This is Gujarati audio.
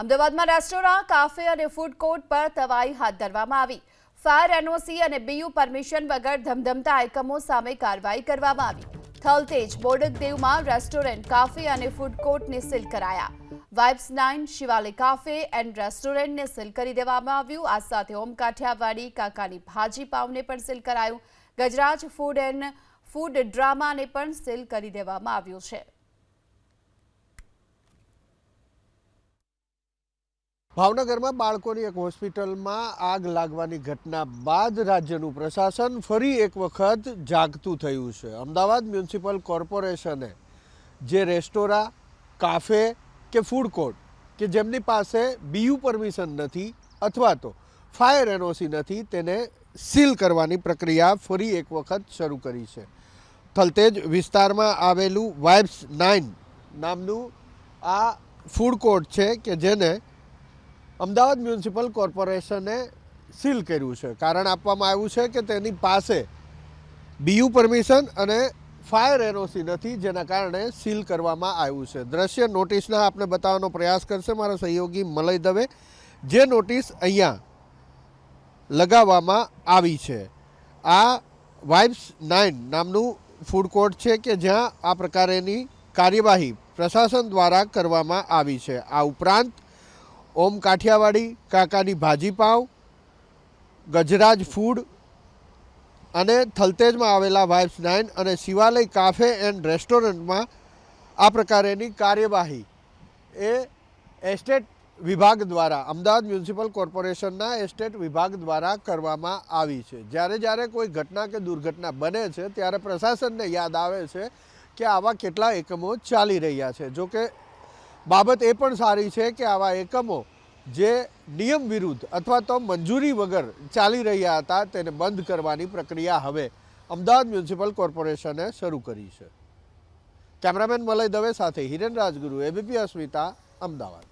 અમદાવાદમાં રેસ્ટોરાં, કાફે અને ફૂડ કોર્ટ પર તવાઈ હાથ ધરવામાં આવી. ફાયર એનઓસી અને બીયુ પરમિશન વગર ધમધમતા એકમો સામે કાર્યવાહી કરવામાં આવી. થલતેજ, બોડકદેવમાં રેસ્ટોરન્ટ, કાફે અને ફૂડ કોર્ટને સીલ કરાયા. Vibes 9 Shivalaya cafe and રેસ્ટોરન્ટને seal કરી દેવામાં આવ્યું. આ સાથે ઓમ કાઠિયાવાડી કાકાની ભાજી પાવને પણ સીલ કરાયું. ગજરાજ ફૂડ એન્ડ ફૂડ ડ્રામાને પણ સીલ કરી દેવામાં આવ્યું છે. ભાવનગરમાં બાળકોની એક હોસ્પિટલમાં આગ લાગવાની ઘટના બાદ રાજ્યનું પ્રશાસન ફરી એક વખત જાગતું થયું છે. અમદાવાદ મ્યુનિસિપલ કોર્પોરેશને જે રેસ્ટોરાં, કાફે કે ફૂડ કોર્ટ કે જેમની પાસે બીયુ પરમિશન નથી અથવા તો ફાયર એનઓસી નથી, તેને સીલ કરવાની પ્રક્રિયા ફરી એક વખત શરૂ કરી છે. થલતેજ વિસ્તારમાં આવેલું વાઇબ્સ 9 નામનું આ ફૂડ કોર્ટ છે કે જેને અમદાવાદ મ્યુનિસિપલ કોર્પોરેશને સીલ કર્યું છે. કારણ આપવામાં આવ્યું છે કે તેની પાસે બીયુ પરમિશન અને ફાયર એનઓસી નથી, જેના કારણે સીલ કરવામાં આવ્યું છે. દ્રશ્ય નોટિસના આપણે બતાવવાનો પ્રયાસ કરશે મારા સહયોગી મલય દવે. જે નોટિસ અહીંયા લગાવવામાં આવી છે, આ વાઇબ્સ 9 નામનું ફૂડ કોર્ટ છે કે જ્યાં આ પ્રકારેની કાર્યવાહી પ્રશાસન દ્વારા કરવામાં આવી છે. આ ઉપરાંત ઓમ કાઠિયાવાડી કાકાની ભાજી પાવ, ગજરાજ ફૂડ અને થલતેજમાં આવેલા વાઇબ્સ 9 અને શિવાલય કાફે એન્ડ રેસ્ટોરન્ટમાં આ પ્રકારેની કાર્યવાહી એ એસ્ટેટ વિભાગ દ્વારા, અમદાવાદ મ્યુનિસિપલ કોર્પોરેશનના એસ્ટેટ વિભાગ દ્વારા કરવામાં આવી છે. જ્યારે કોઈ ઘટના કે દુર્ઘટના બને છે ત્યારે પ્રશાસનને યાદ આવે છે કે આવા કેટલા એકમો ચાલી રહ્યા છે. જોકે બાબત એ પણ સારી છે કે આવા એકમો જે નિયમ વિરુદ્ધ અથવા તો મંજૂરી વગર ચાલી રહ્યા હતા તેને બંધ કરવાની પ્રક્રિયા હવે અમદાવાદ મ્યુનિસિપલ કોર્પોરેશને શરૂ કરી છે. કેમેરામેન મલય દવે સાથે હિરેન રાજગુરુ, એબીપી અસ્મિતા, અમદાવાદ.